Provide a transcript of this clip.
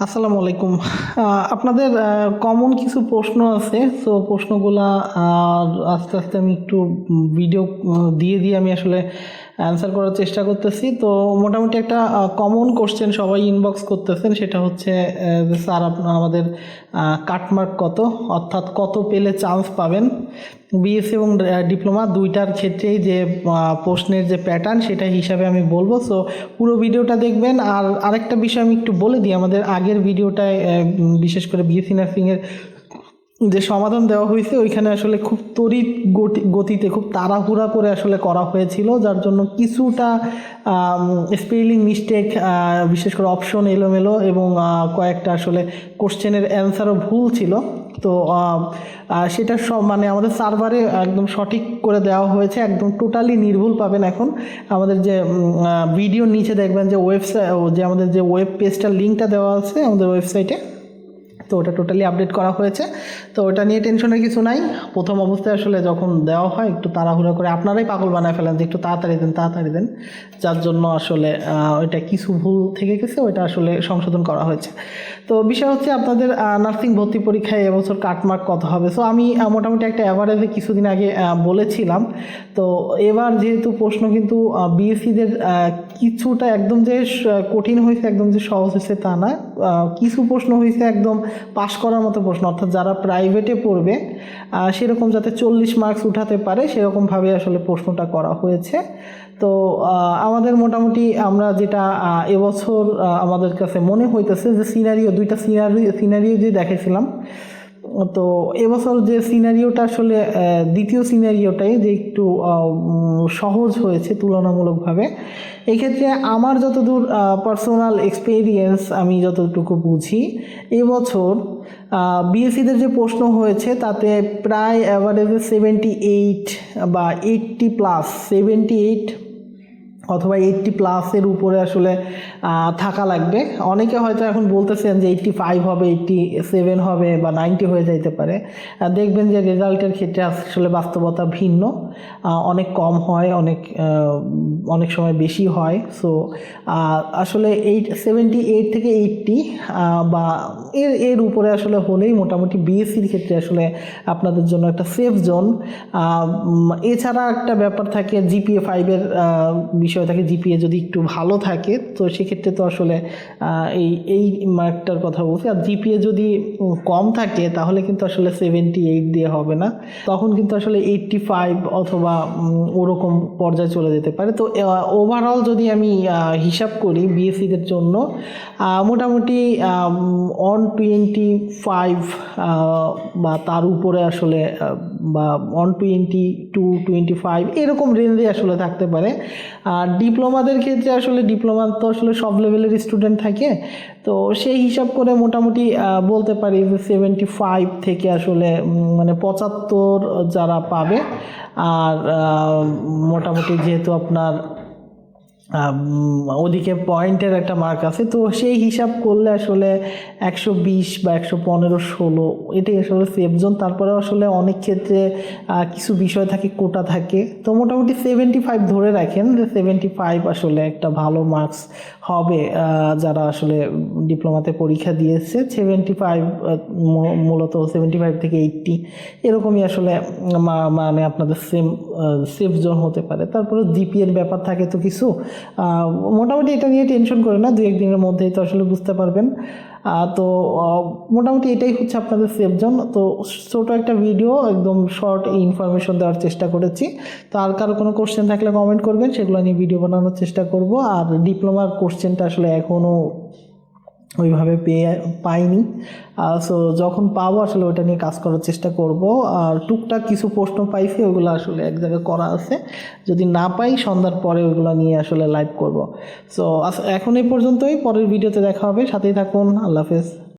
আসসালামু আলাইকুম। আপনাদের কমন কিছু প্রশ্ন আছে। সো প্রশ্নগুলা আস্তে আস্তে আমি একটু ভিডিও দিয়ে আমি আসলে অ্যান্সার করার চেষ্টা করতেছি। তো মোটামুটি একটা কমন কোশ্চেন সবাই ইনবক্স করতেছেন, সেটা হচ্ছে যে স্যার আপনার আমাদের কাটমার্ক কত, অর্থাৎ কত পেলে চান্স পাবেন। বিএসসি এবং ডিপ্লোমা দুইটার ক্ষেত্রেই যে প্রশ্নের যে প্যাটার্ন সেটা হিসাবে আমি বলবো। সো পুরো ভিডিওটা দেখবেন। আর আরেকটা বিষয় আমি একটু বলে দিই, আমাদের আগের ভিডিওটায় বিশেষ করে বিএসসি নার্সিংয়ের যে সমাধান দেওয়া হয়েছে ওইখানে আসলে খুব তড়িৎ গতিতে খুব তাড়াহুড়া করে আসলে করা হয়েছিল, যার জন্য কিছুটা স্পেলিং মিস্টেক, বিশেষ করে অপশন এলোমেলো এবং কয়েকটা আসলে কোশ্চেনের অ্যান্সারও ভুল ছিল। তো সেটা সব মানে আমাদের সার্ভারে একদম সঠিক করে দেওয়া হয়েছে, একদম টোটালি নির্ভুল পাবেন। এখন আমাদের যে ভিডিওর নিচে দেখবেন যে যে আমাদের যে ওয়েব পেজটার লিঙ্কটা দেওয়া আছে আমাদের ওয়েবসাইটে, তো ওটা টোটালি আপডেট করা হয়েছে। তো ওটা নিয়ে টেনশনের কিছু নাই। প্রথম অবস্থায় আসলে যখন দেওয়া হয় একটু তাড়াহুড়া করে আপনারাই পাগল বানায় ফেলেন যে একটু তাড়াতাড়ি দেন, যার জন্য আসলে ওইটা কিছু ভুল থেকে গেছে, ওইটা আসলে সংশোধন করা হয়েছে। তো বিষয় হচ্ছে আপনাদের নার্সিং ভর্তি পরীক্ষায় এবছর কাটমার্ক কত হবে। সো আমি মোটামুটি একটা অ্যাভারেজে কিছুদিন আগে বলেছিলাম। তো এবার যেহেতু প্রশ্ন কিন্তু বিএসসিদের কিছুটা একদম যে কঠিন হয়েছে, একদম যে সহজ হয়েছে তা না। কিছু প্রশ্ন হয়েছে একদম পাশ করার মতো প্রশ্ন, অর্থাৎ যারা প্রাইভেটে পড়বে সেরকম যাতে 40 মার্কস উঠাতে পারে সেরকমভাবে আসলে প্রশ্নটা করা হয়েছে। তো আমাদের মোটামুটি আমরা যেটা এবছর আমাদের কাছে মনে হইতেছে যে দুইটা সিনারিও যে দেখেছিলাম, তো এবছর যে সিনারিওটা আসলে দ্বিতীয় সিনারিওটাই যে একটু সহজ হয়েছে তুলনামূলকভাবে। এক্ষেত্রে আমার যতদূর পার্সোনাল এক্সপিরিয়েন্স, আমি যতটুকু বুঝি, এবছর বিএসসিদের যে প্রশ্ন হয়েছে তাতে প্রায় অ্যাভারেজে 78 বা 80+, 78 অথবা 80+-এর উপরে আসলে থাকা লাগবে। অনেকে হয়তো এখন বলতেছেন যে 85 হবে, 87 হবে বা 90 হয়ে যাইতে পারে। দেখবেন যে রেজাল্টের ক্ষেত্রে আসলে বাস্তবতা ভিন্ন, অনেক কম হয়, অনেক সময় বেশি হয়। সো আসলে 78 থেকে 80 বা এর উপরে আসলে হলেই মোটামুটি বিএসসির ক্ষেত্রে আসলে আপনাদের জন্য একটা সেফ জোন। এছাড়া একটা ব্যাপার থাকে জিপিএ 5-এর বিষয় থাকে, জিপিএ যদি একটু ভালো থাকে তো সেক্ষেত্রে তো আসলে এই মার্কটার কথা বলছি। আর জিপিএ যদি কম থাকে তাহলে কিন্তু আসলে 78 দিয়ে হবে না, তখন কিন্তু আসলে 85 অথবা ওরকম পর্যায়ে চলে যেতে পারে। তো ওভারঅল যদি আমি হিসাব করি বিএসসিদের জন্য মোটামুটি 125 বা তার উপরে আসলে বা 120-125 এরকম রেঞ্জে আসলে থাকতে পারে। আর ডিপ্লোমাদের ক্ষেত্রে আসলে ডিপ্লোমা তো আসলে সব লেভেলের স্টুডেন্ট থাকে, তো সেই হিসাব করে মোটামুটি বলতে পারি যে 75 থেকে আসলে মানে 75 যারা পাবে। আর মোটামুটি যেহেতু আপনার ওদিকে পয়েন্টের একটা মার্ক আছে, তো সেই হিসাব করলে আসলে 120 বা 115-16 এটাই আসলে সেফ জোন। তারপরে আসলে অনেক ক্ষেত্রে কিছু বিষয় থাকে, কোটা থাকে, তো মোটামুটি 75 ধরে রাখেন যে 75 আসলে একটা ভালো মার্কস হবে। যারা আসলে ডিপ্লোমাতে পরীক্ষা দিয়েছে 75, মূলত 75 থেকে 80 এরকমই আসলে মানে আপনাদের সেফ জোন হতে পারে। তারপরে জিপিএর ব্যাপার থাকে তো কিছু, মোটামুটি এটা নিয়ে টেনশন করে না, 2-1 দিনের মধ্যেই তো আসলে বুঝতে পারবেন। তো মোটামুটি এটাই হচ্ছে আপনাদের সেফ জোন। তো ছোট একটা ভিডিও, একদম শর্ট ইনফরমেশন দেওয়ার চেষ্টা করেছি। তো আর কারো কোনো কোশ্চেন থাকলে কমেন্ট করবেন, সেগুলো নিয়ে ভিডিও বানানোর চেষ্টা করব। আর ডিপ্লোমার কোশ্চেনটা আসলে এখনও ওইভাবে পাইনি। সো যখন পাবো আসলে ওটা নিয়ে কাজ করার চেষ্টা করব। আর টুকটাক কিছু প্রশ্ন পাইছি, ওগুলো আসলে এক জায়গায় করা আছে, যদি না পাই সন্ধ্যার পরে ওইগুলো নিয়ে আসলে লাইভ করব। সো এখন এই পর্যন্তই, পরের ভিডিওতে দেখা হবে, সাথেই থাকুন। আল্লাহ হাফেজ।